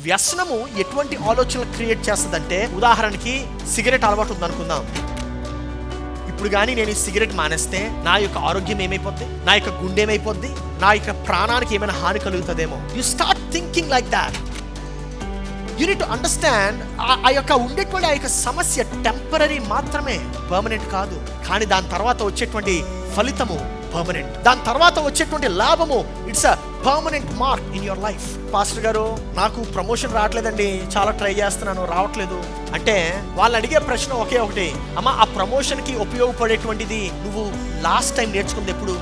వ్యసనము ఎటువంటి ఆలోచనలు క్రియేట్ చేస్తుందంటే, ఉదాహరణకి సిగరెట్ అలవాటు ఉందనుకుందాం. ఇప్పుడు కానీ నేను ఈ సిగరెట్ మానేస్తే నా యొక్క ఆరోగ్యం ఏమైపోద్ది, నా యొక్క గుండె ఏమైపోద్ది, నా యొక్క ప్రాణానికి ఏమైనా హాని కలుగుతుందేమో. You start thinking like that. You need to understand, ఆ యొక్క ఉండేటువంటి ఆ యొక్క సమస్య టెంపరీ మాత్రమే, పర్మనెంట్ కాదు. కానీ దాని తర్వాత వచ్చేటువంటి ఫలితము పర్మనెంట్. దాని తర్వాత వచ్చేటువంటి లాభము it's a permanent mark in your life. Pastor గారు, నాకు ప్రమోషన్ రావట్లేదండి, చాలా ట్రై చేస్తున్నాను, రావట్లేదు అంటే వాళ్ళని అడిగే ప్రశ్న ఒకే ఒకటి, అమ్మా ఆ ప్రమోషన్కి ఉపయోగపడేటువంటిది నువ్వు లాస్ట్ టైం నేర్చుకుంది ఎప్పుడు?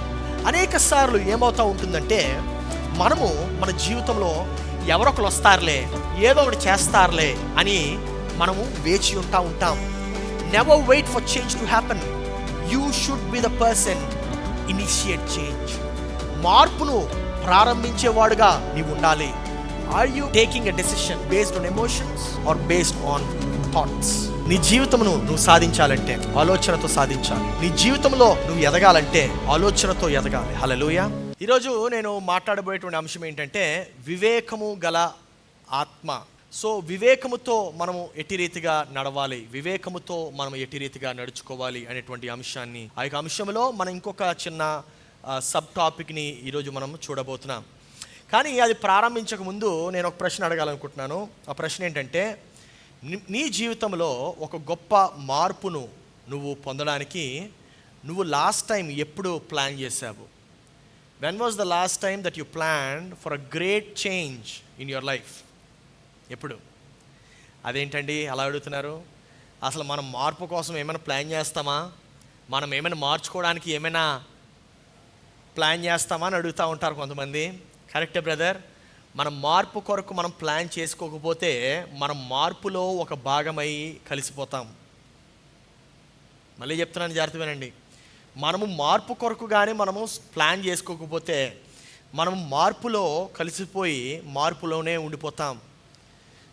అనేక సార్లు ఏమవుతా ఉంటుందంటే, మనము మన జీవితంలో ఎవరొకరు వస్తారులే, ఏదో ఒకటి చేస్తారులే అని మనము వేచి ఉంటాం. Never wait for change to happen. You should be the person initiate change. మార్పును ప్రారంభించేవాడుగా నీవు ఉండాలి. Are you taking a decision based on emotions or based on thoughts? నీ జీవితమును నువ్వు సాధించాలంటే ఆలోచనతో సాధించాలి. నీ జీవితంలో నువ్వు ఎదగాలంటే ఆలోచనతో ఎదగాలి. హల్లెలూయా. ఈరోజు నేను మాట్లాడబోయేటువంటి అంశం ఏంటంటే, వివేకము గల ఆత్మ. సో వివేకముతో మనము ఎట్టి రీతిగా నడవాలి, వివేకముతో మనం ఎట్టి రీతిగా నడుచుకోవాలి అనేటువంటి అంశాన్ని, ఆ యొక్క అంశంలో మనం ఇంకొక చిన్న సబ్ టాపిక్ని ఈరోజు మనం చూడబోతున్నాం. కానీ అది ప్రారంభించక ముందు నేను ఒక ప్రశ్న అడగాలనుకుంటున్నాను. ఆ ప్రశ్న ఏంటంటే, నీ జీవితంలో ఒక గొప్ప మార్పును నువ్వు పొందడానికి నువ్వు లాస్ట్ టైం ఎప్పుడు ప్లాన్ చేశావు? When was the last time that you planned for a great change in your life? ఎప్పుడు? అదేంటండి అలా అడుగుతున్నారు? అసలు మనం మార్పు కోసం ఏమైనా ప్లాన్ చేస్తామా? మనం ఏమైనా మార్చుకోవడానికి ఏమైనా ప్లాన్ చేస్తామా అని అడుగుతూ ఉంటారు కొంతమంది. కరెక్టే బ్రదర్. మనం మార్పు కొరకు మనం ప్లాన్ చేసుకోకపోతే మనం మార్పులో ఒక భాగమై కలిసిపోతాం. మళ్ళీ చెప్తున్నాను, జాగ్రత్త వినండి. మనము మార్పు కొరకు కానీ మనము ప్లాన్ చేసుకోకపోతే మనము మార్పులో కలిసిపోయి మార్పులోనే ఉండిపోతాం.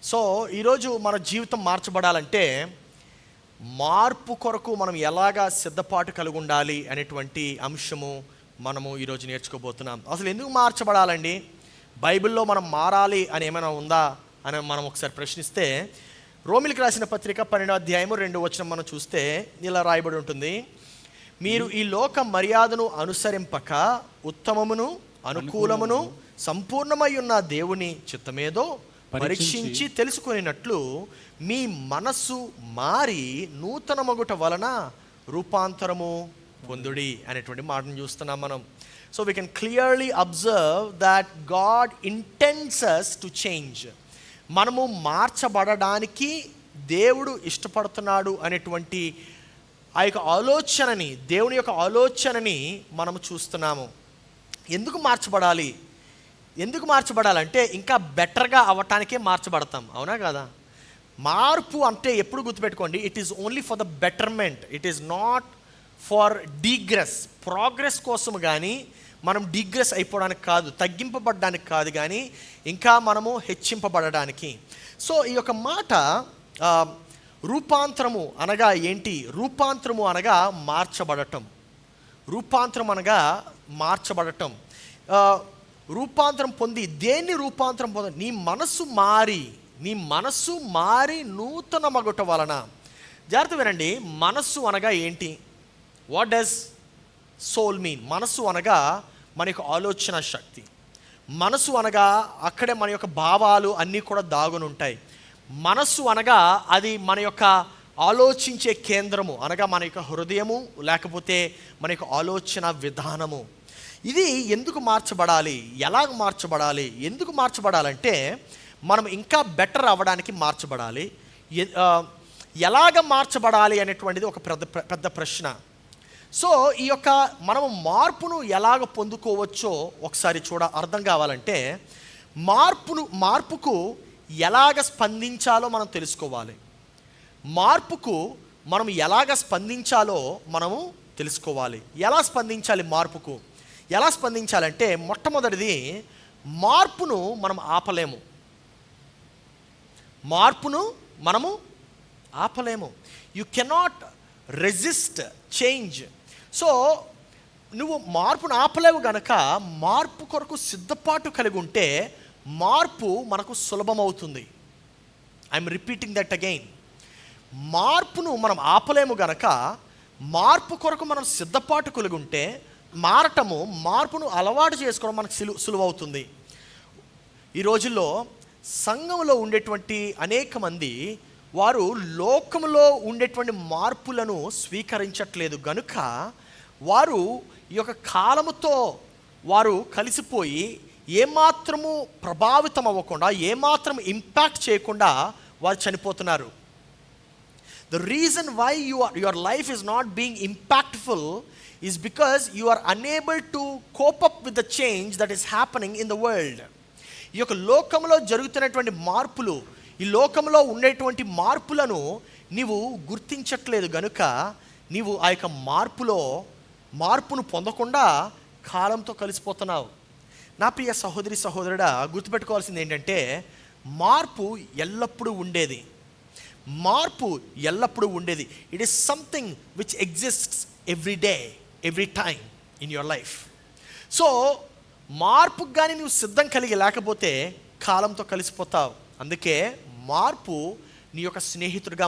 సో ఈరోజు మన జీవితం మార్చబడాలంటే మార్పు కొరకు మనం ఎలాగా సిద్ధపాటు కలిగి ఉండాలి అనేటువంటి అంశము మనము ఈరోజు నేర్చుకోబోతున్నాం. అసలు ఎందుకు మార్చబడాలండి? బైబిల్లో మనం మారాలి అని ఏమైనా ఉందా అని మనం ఒకసారి ప్రశ్నిస్తే, రోమిలికి రాసిన పత్రిక 12వ అధ్యాయము 2వ వచనం మనం చూస్తే ఇలా రాయబడి ఉంటుంది, మీరు ఈ లోక మర్యాదను అనుసరింపక ఉత్తమమును అనుకూలమును సంపూర్ణమై ఉన్న దేవుని చిత్తమేదో పరీక్షించి తెలుసుకునేటట్లు మీ మనస్సు మారి నూతన మగుట వలన రూపాంతరము పొందుడి అనేటువంటి మాటను చూస్తున్నాం మనం. So we can clearly observe that God ఇంటెండ్స్ us to change. మనము మార్చబడడానికి దేవుడు ఇష్టపడుతున్నాడు అనేటువంటి ఆ యొక్క ఆలోచనని, దేవుని యొక్క ఆలోచనని మనము చూస్తున్నాము. ఎందుకు మార్చబడాలి? ఎందుకు మార్చబడాలంటే ఇంకా బెటర్గా అవ్వటానికే మార్చబడతాం, అవునా కదా? మార్పు అంటే ఎప్పుడు గుర్తుపెట్టుకోండి, it is only for the betterment, it is not for digress. Progress కోసం కానీ మనం డిగ్రెస్ అయిపోవడానికి కాదు, తగ్గింపబడడానికి కాదు, కానీ ఇంకా మనము హెచ్చింపబడడానికి. సో ఈ యొక్క మాట రూపాంతరము అనగా ఏంటి? రూపాంతరము అనగా మార్చబడటం. రూపాంతరం అనగా మార్చబడటం. రూపాంతరం పొంది, దేన్ని రూపాంతరం పొంది? నీ మనస్సు మారి నూతన మగుట వలన. జాగ్రత్త వినండి, మనస్సు అనగా ఏంటి? What does soul mean? మనస్సు అనగా మన యొక్క ఆలోచన శక్తి. మనస్సు అనగా అక్కడే మన యొక్క భావాలు అన్నీ కూడా దాగుని ఉంటాయి. మనస్సు అనగా అది మన యొక్క ఆలోచించే కేంద్రము, అనగా మన యొక్క హృదయము, లేకపోతే మన యొక్క ఆలోచన విధానము. ఇది ఎందుకు మార్చబడాలి? ఎలాగ మార్చబడాలి? ఎందుకు మార్చబడాలంటే మనం ఇంకా బెటర్ అవ్వడానికి మార్చబడాలి. ఎలాగ మార్చబడాలి అనేటువంటిది ఒక పెద్ద ప్రశ్న. సో ఈ యొక్క మనము మార్పును ఎలాగ పొందుకోవచ్చో ఒకసారి అర్థం కావాలంటే మార్పుకు ఎలాగ స్పందించాలో మనం తెలుసుకోవాలి. మార్పుకు మనం ఎలాగ స్పందించాలో మనము తెలుసుకోవాలి. ఎలా స్పందించాలి? మార్పుకు ఎలా స్పందించాలంటే మొట్టమొదటిది, మార్పును మనం ఆపలేము. You cannot resist change. So నువ్వు మార్పును ఆపలేవు గనక మార్పు కొరకు సిద్ధపాటు కలిగి ఉంటే మార్పు మనకు సులభమవుతుంది. I'm repeating that again. మార్పును మనం ఆపలేము గనక మార్పు కొరకు మనం సిద్ధపాటు కలిగి ఉంటే మార్పును అలవాటు చేసుకోవడం మనకు సులువవుతుంది. ఈ రోజుల్లో సంఘంలో ఉండేటువంటి అనేక మంది వారు లోకంలో ఉండేటువంటి మార్పులను స్వీకరించట్లేదు గనుక వారు ఈ యొక్క కాలముతో వారు కలిసిపోయి ఏమాత్రము ప్రభావితం అవ్వకుండా, ఏమాత్రం ఇంపాక్ట్ చేయకుండా వారు చనిపోతున్నారు. The reason why your life is not being impactful is because you are unable to cope up with the change that is happening in the world. ఈ యొక్క లోకంలో జరుగుతున్నటువంటి మార్పులు, ఈ లోకంలో ఉండేటువంటి మార్పులను నీవు గుర్తించట్లేదు గనుక నీవు ఆ యొక్క మార్పును పొందకుండా కాలంతో కలిసిపోతున్నావు. నా ప్రియ సహోదరి సహోదరుడా, గుర్తుపెట్టుకోవాల్సింది ఏంటంటే మార్పు ఎల్లప్పుడూ ఉండేది. It is something which exists every day, every time in your life. So మార్పుకు కానీ నువ్వు సిద్ధం కలిగి లేకపోతే కాలంతో కలిసిపోతావు. అందుకే మార్పు నీ యొక్క స్నేహితుడిగా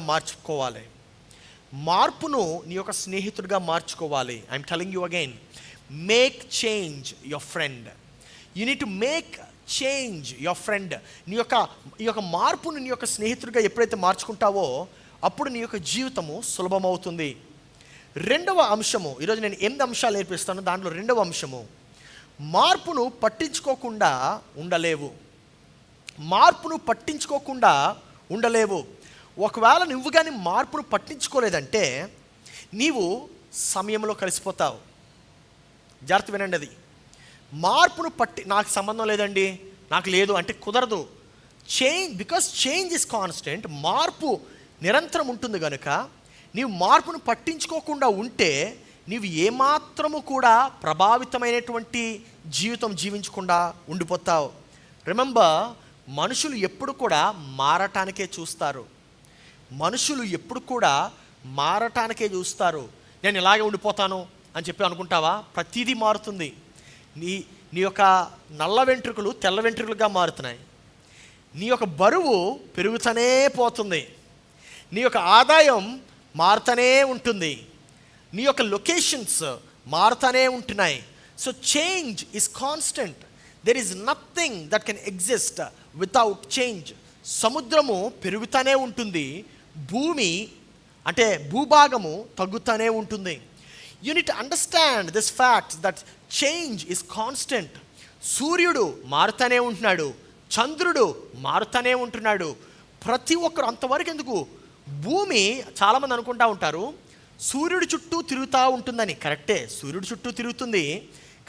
మార్చుకోవాలి. I'm telling you again, make change your friend. You need to make change your friend. ఈ యొక్క మార్పును నీ యొక్క స్నేహితుడిగా ఎప్పుడైతే మార్చుకుంటావో అప్పుడు నీ యొక్క జీవితము సులభమవుతుంది. రెండవ అంశము, ఈరోజు నేను 8 అంశాలు నేర్పిస్తాను. దాంట్లో రెండవ అంశము, మార్పును పట్టించుకోకుండా ఉండలేవు. ఒకవేళ నువ్వు కానీ మార్పును పట్టించుకోలేదంటే నీవు సమయంలో కలిసిపోతావు. జాగ్రత్త వినండి, అది మార్పును నాకు సంబంధం లేదండి, నాకు లేదు అంటే కుదరదు. Because change is constant. మార్పు నిరంతరం ఉంటుంది కనుక నీవు మార్పును పట్టించుకోకుండా ఉంటే నీవు ఏమాత్రము కూడా ప్రభావితమైనటువంటి జీవితం జీవించకుండా ఉండిపోతావు. రిమెంబర్, మనుషులు ఎప్పుడు కూడా మారటానికే చూస్తారు. నేను ఇలాగే ఉండిపోతాను అని చెప్పి అనుకుంటావా? ప్రతిదీ మారుతుంది. నీ యొక్క నల్ల వెంట్రుకలు తెల్ల వెంట్రుకలుగా మారుతున్నాయి. నీ యొక్క బరువు పెరుగుతూనే పోతుంది. నీ యొక్క ఆదాయం మారుతూనే ఉంటుంది. నీ యొక్క లొకేషన్స్ మారుతూనే ఉంటున్నాయి. So change is constant. There is nothing that can exist without change. సముద్రము పెరుగుతూనే ఉంటుంది, భూభాగము తగ్గుతూనే ఉంటుంది. You need to understand this fact that change is constant. సూర్యుడు మారుతూనే ఉంటున్నాడు, చంద్రుడు మారుతూనే ఉంటున్నాడు. ప్రతి ఒక్కరు అంతవరకు ఎందుకు? భూమి చాలామంది అనుకుంటా ఉంటారు సూర్యుడి చుట్టూ తిరుగుతూ ఉంటుందని. కరెక్టే, సూర్యుడి చుట్టూ తిరుగుతుంది.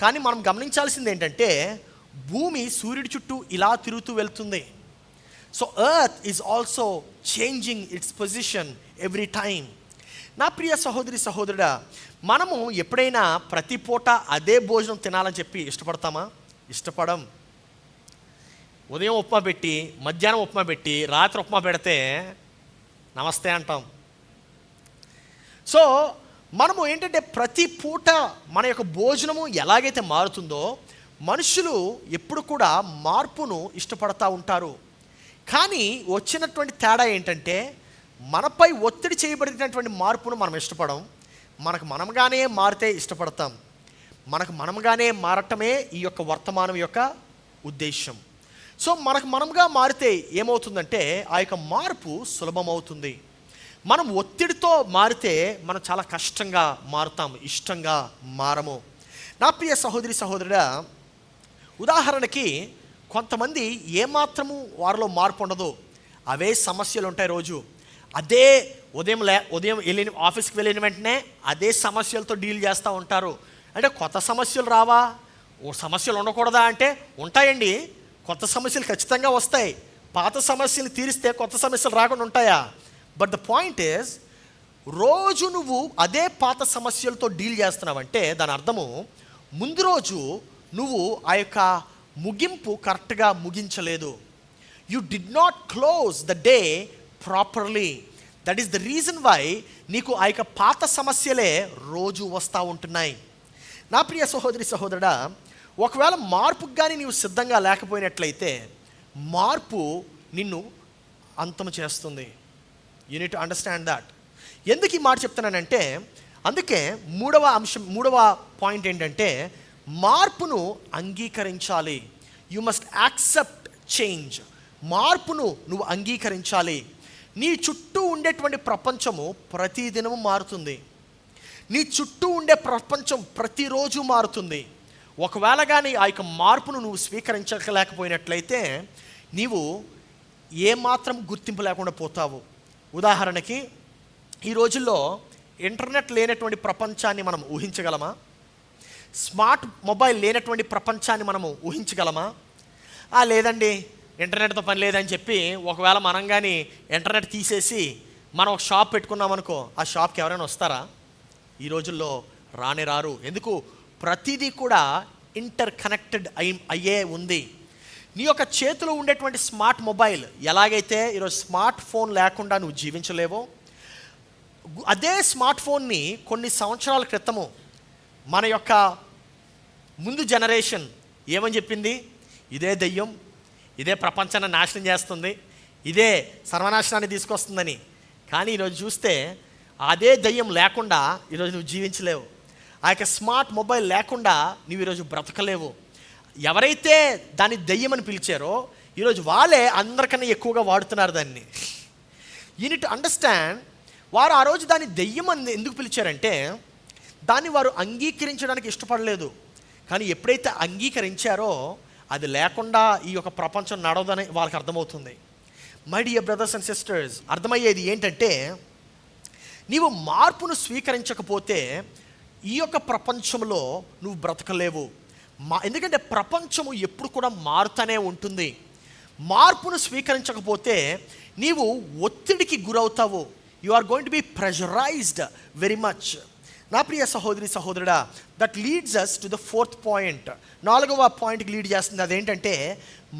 కానీ మనం గమనించాల్సింది ఏంటంటే భూమి సూర్యుడి చుట్టూ ఇలా తిరుగుతూ వెళ్తుంది. So earth is also changing it's position every time. నా ప్రియ సహోదరి సహోదరుడా, మనము ఎప్పుడైనా ప్రతి పూట అదే భోజనం తినాలని చెప్పి ఇష్టపడం. ఉదయం ఉప్మా పెట్టి, మధ్యాహ్నం ఉప్మా పెట్టి, రాత్రి ఉప్మా పెడితే నమస్తే అంటాం. సో మనము ఏంటంటే ప్రతి పూట మన యొక్క భోజనము ఎలాగైతే మారుతుందో మనుషులు ఎప్పుడు కూడా మార్పును ఇష్టపడతా ఉంటారు. కానీ వచ్చినటువంటి తేడా ఏంటంటే మనపై ఒత్తిడి చేయబడినటువంటి మార్పును మనం ఇష్టపడం. మనకు మనముగానే మారితే ఇష్టపడతాం. మనకు మనముగానే మారటమే ఈ యొక్క వర్తమానం యొక్క ఉద్దేశం. సో మనకు మనముగా మారితే ఏమవుతుందంటే ఆ యొక్క మార్పు సులభమవుతుంది. మనం ఒత్తిడితో మారితే మనం చాలా కష్టంగా మారుతాం, ఇష్టంగా మారము. నా ప్రియ సహోదరి సహోదరుడా, ఉదాహరణకి కొంతమంది ఏమాత్రము వారిలో మార్పు ఉండదు, అవే సమస్యలు ఉంటాయి రోజు. అదే ఉదయం ఆఫీస్కి వెళ్ళిన వెంటనే అదే సమస్యలతో డీల్ చేస్తూ ఉంటారు. అంటే కొత్త సమస్యలు రావా? సమస్యలు ఉండకూడదా అంటే ఉంటాయండి. కొత్త సమస్యలు ఖచ్చితంగా వస్తాయి. పాత సమస్యలు తీరిస్తే కొత్త సమస్యలు రాకుండా ఉంటాయా? బట్ ద పాయింట్ ఈజ్, రోజు నువ్వు అదే పాత సమస్యలతో డీల్ చేస్తున్నావంటే దాని అర్థము ముందు రోజు నువ్వు ఆ యొక్క ముగింపు కరెక్ట్గా ముగించలేదు. You did not close the day properly. That is the reason why నీకు ఆ యొక్క పాత సమస్యలే రోజు వస్తూ ఉంటున్నాయి. నా ప్రియ సహోదరి సహోదరుడా, ఒకవేళ మార్పుకు కానీ నీవు సిద్ధంగా లేకపోయినట్లయితే మార్పు నిన్ను అంతం చేస్తుంది. You need to understand that. ఎందుకు ఈ మాట చెప్తున్నానంటే, అందుకే మూడవ పాయింట్ ఏంటంటే, మార్పును అంగీకరించాలి. You must accept change. మార్పును నువ్వు అంగీకరించాలి. నీ చుట్టూ ఉండేటువంటి ప్రపంచము ప్రతిదినము మారుతుంది. నీ చుట్టూ ఉండే ప్రపంచం ప్రతిరోజు మారుతుంది. ఒకవేళ కానీ ఆ యొక్క మార్పును నువ్వు స్వీకరించలేకపోయినట్లయితే నీవు ఏమాత్రం గుర్తింపు లేకుండా పోతావు. ఉదాహరణకి, ఈ రోజుల్లో ఇంటర్నెట్ లేనటువంటి ప్రపంచాన్ని మనం ఊహించగలమా? స్మార్ట్ మొబైల్ లేనటువంటి ప్రపంచాన్ని మనము ఊహించగలమా? లేదండి, ఇంటర్నెట్తో పని లేదని చెప్పి ఒకవేళ మనం కానీ ఇంటర్నెట్ తీసేసి మనం ఒక షాప్ పెట్టుకున్నామనుకో, ఆ షాప్కి ఎవరైనా వస్తారా? ఈ రోజుల్లో రానే రారు. ఎందుకు? ప్రతిదీ కూడా ఇంటర్ కనెక్టెడ్ అయ్యే ఉంది. నీ యొక్క చేతిలో ఉండేటువంటి స్మార్ట్ మొబైల్ ఎలాగైతే ఈరోజు స్మార్ట్ ఫోన్ లేకుండా నువ్వు జీవించలేవో, అదే స్మార్ట్ ఫోన్ని కొన్ని సంవత్సరాల క్రితము మన యొక్క ముందు జనరేషన్ ఏమని చెప్పింది? ఇదే దెయ్యం, ఇదే ప్రపంచాన్ని నాశనం చేస్తుంది, ఇదే సర్వనాశనాన్ని తీసుకొస్తుందని. కానీ ఈరోజు చూస్తే అదే దెయ్యం లేకుండా ఈరోజు నువ్వు జీవించలేవు. ఆ యొక్క స్మార్ట్ మొబైల్ లేకుండా నువ్వు ఈరోజు బ్రతకలేవు. ఎవరైతే దాన్ని దెయ్యం అని పిలిచారో ఈరోజు వాళ్ళే అందరికన్నా ఎక్కువగా వాడుతున్నారు దాన్ని. You need to understand. వారు ఆ రోజు దాన్ని దెయ్యం అని ఎందుకు పిలిచారంటే, దాన్ని వారు అంగీకరించడానికి ఇష్టపడలేదు. కానీ ఎప్పుడైతే అంగీకరించారో అది లేకుండా ఈ యొక్క ప్రపంచం నడవదని వాళ్ళకి అర్థమవుతుంది. My dear brothers and sisters, అర్థమయ్యేది ఏంటంటే, నీవు మార్పును స్వీకరించకపోతే ఈ యొక్క ప్రపంచంలో నువ్వు బ్రతకలేవు. ఎందుకంటే ప్రపంచము ఎప్పుడు కూడా మారుతూనే ఉంటుంది. మార్పును స్వీకరించకపోతే నీవు ఒత్తిడికి గురవుతావు. You are going to be pressurized very much. నా ప్రియ సహోదరి సహోదరుడా, that leads us to the 4th point. 4వ పాయింట్కి లీడ్ చేస్తుంది. అదేంటంటే,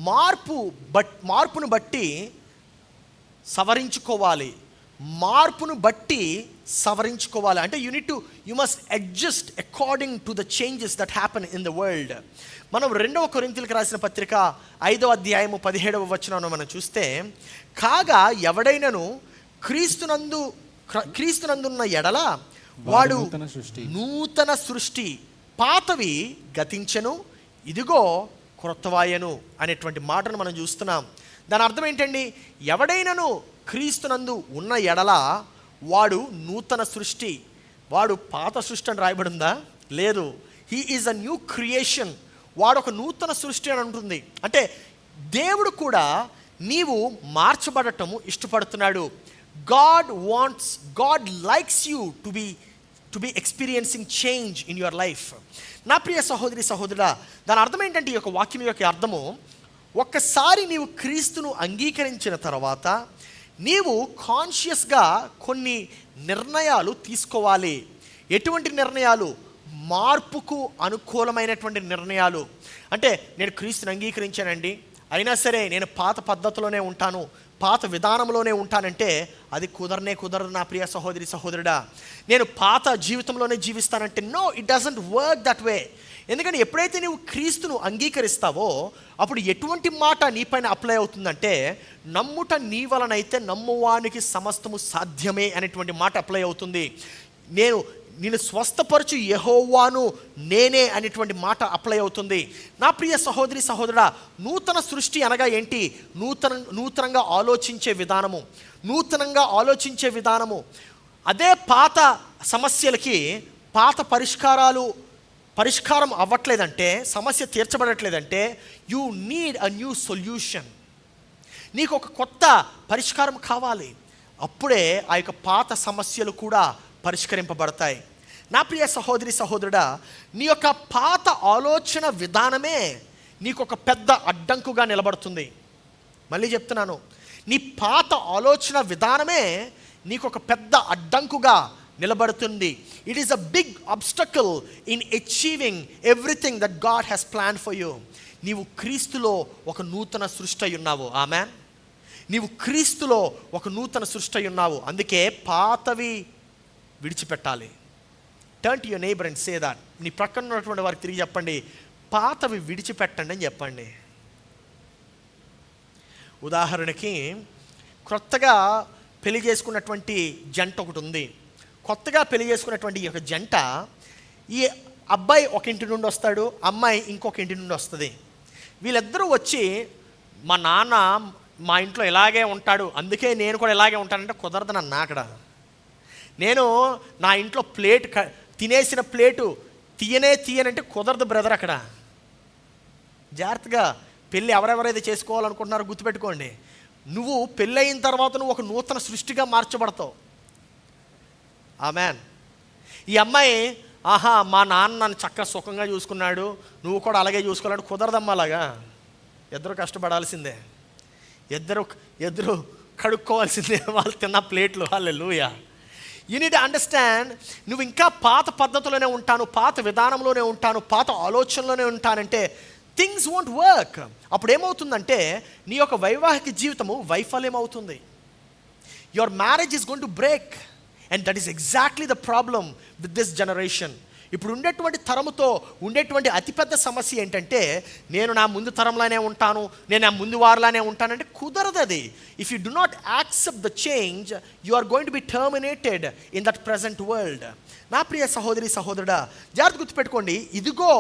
మార్పును బట్టి సవరించుకోవాలి. మార్పును బట్టి సవరించుకోవాలి అంటే you must adjust according to the changes that happen in the world. మనం 2వ కొరింథీయులకు రాసిన పత్రిక 5వ అధ్యాయము 17వ వచనాన్ని మనం చూస్తే, కాగా ఎవడైనను క్రీస్తునందున్న ఎడల వాడు నూతన సృష్టి, పాతవి గతించెను, ఇదిగో క్రొత్తవాయను అనేటువంటి మాటను మనం చూస్తున్నాం. దాని అర్థం ఏంటండి? ఎవడైనను క్రీస్తునందు ఉన్న ఎడల వాడు నూతన సృష్టి. వాడు పాత సృష్టి అని రాయబడిందా? లేదు. He is a new creation. వాడు ఒక నూతన సృష్టి అని ఉంటుంది. అంటే దేవుడు కూడా నీవు మార్చబడటము ఇష్టపడుతున్నాడు. God likes you to be experiencing change in your life. నా ప్రియ సహోదరి సహోదరుడా, దాని అర్థం ఏంటంటే, ఈ యొక్క వాక్యం యొక్క అర్థము, ఒక్కసారి నీవు క్రీస్తును అంగీకరించిన తర్వాత నీవు కాన్షియస్గా కొన్ని నిర్ణయాలు తీసుకోవాలి. ఎటువంటి నిర్ణయాలు? మార్పుకు అనుకూలమైనటువంటి నిర్ణయాలు. అంటే నేను క్రీస్తుని అంగీకరించానండి, అయినా సరే నేను పాత పద్ధతిలోనే ఉంటాను, పాత విధానంలోనే ఉంటానంటే అది కుదరదు నా ప్రియ సహోదరి సహోదరుడా. నేను పాత జీవితంలోనే జీవిస్తానంటే no, it doesn't work that way. ఎందుకంటే ఎప్పుడైతే నువ్వు క్రీస్తును అంగీకరిస్తావో అప్పుడు ఎటువంటి మాట నీపైన అప్లై అవుతుందంటే, నమ్ముట నీ వలనైతే నమ్మువానికి సమస్తము సాధ్యమే అనేటువంటి మాట అప్లై అవుతుంది. నేను స్వస్థపరచు యెహోవాను నేనే అనేటువంటి మాట అప్లై అవుతుంది. నా ప్రియ సహోదరి సహోదరుడా, నూతన సృష్టి అనగా ఏంటి? నూతనంగా ఆలోచించే విధానము. అదే పాత సమస్యలకి పాత పరిష్కారం అవ్వట్లేదంటే, సమస్య తీర్చబడట్లేదంటే, you need a new solution. నీకు ఒక కొత్త పరిష్కారం కావాలి. అప్పుడే ఆ యొక్క పాత సమస్యలు కూడా పరిష్కరింపబడతాయి. నా ప్రియ సహోదరి సహోదరుడా, నీ యొక్క పాత ఆలోచన విధానమే నీకు ఒక పెద్ద అడ్డంకుగా నిలబడుతుంది. మళ్ళీ చెప్తున్నాను, నీ పాత ఆలోచన విధానమే నీకు ఒక పెద్ద అడ్డంకుగా నిలబడుతుంది. It is a big obstacle in achieving everything that God has plan for you. నీవు క్రీస్తులో ఒక నూతన సృష్టి అయి ఉన్నావు. ఆమెన్. నీవు క్రీస్తులో ఒక నూతన సృష్టి అయి ఉన్నావు. అందుకే పాతవి విడిచిపెట్టాలి. Turn to your neighbour and say that. నీ ప్రక్కన ఉన్నటువంటి వారికి తిరిగి చెప్పండి, పాతవి విడిచిపెట్టండి అని చెప్పండి. ఉదాహరణకి కొత్తగా పెళ్లి చేసుకున్నటువంటి జంట ఒకటి ఉంది. కొత్తగా పెళ్లి చేసుకున్నటువంటి ఈ యొక్క జంట, ఈ అబ్బాయి ఒక ఇంటి నుండి వస్తాడు, అమ్మాయి ఇంకొక ఇంటి నుండి వస్తుంది. వీళ్ళిద్దరూ వచ్చి మా నాన్న మా ఇంట్లో ఇలాగే ఉంటాడు, అందుకే నేను కూడా ఇలాగే ఉంటానంటే కుదరదు నన్ను. అక్కడ నేను నా ఇంట్లో ప్లేట్ తినేసిన ప్లేటు తీయనంటే కుదరదు బ్రదర్. అక్కడ జాగ్రత్తగా పెళ్ళి ఎవరెవరైతే చేసుకోవాలనుకుంటున్నారో గుర్తుపెట్టుకోండి. నువ్వు పెళ్ళి అయిన తర్వాత నువ్వు ఒక నూతన సృష్టిగా మార్చబడతావు. ఆమెన్. ఈ అమ్మాయి మా నాన్న నన్ను చక్కగా సుఖంగా చూసుకున్నాడు, నువ్వు కూడా అలాగే చూసుకోవాలంటే కుదరదమ్మా. అలాగా ఇద్దరు కష్టపడాల్సిందే, ఇద్దరు కడుక్కోవాల్సిందే వాళ్ళు తిన్న ప్లేట్లు. హల్లెలూయా. యూ నీడ్ అండర్స్టాండ్, నువ్వు ఇంకా పాత పద్ధతిలోనే ఉంటాను, పాత విధానంలోనే ఉంటాను, పాత ఆలోచనలోనే ఉంటానంటే థింగ్స్ వోంట్ వర్క్. అప్పుడు ఏమవుతుందంటే నీ యొక్క వైవాహిక జీవితము వైఫల్యం అవుతుంది. Your marriage is going to break. And that is exactly the problem with this generation. ఇప్పుడు ఉండేటువంటి తరముతో ఉండేటువంటి అతిపెద్ద సమస్య ఏంటంటే, నేను నా ముందు తరంలానే ఉంటాను, నేను నా ముందు వారిలానే ఉంటానంటే కుదరదు అది. If you do not accept the change, you are going to be terminated in that present world. నా ప్రియ సహోదరి సహోదరుడా, జాగ్రత్త గుర్తుపెట్టుకోండి. ఇదిగో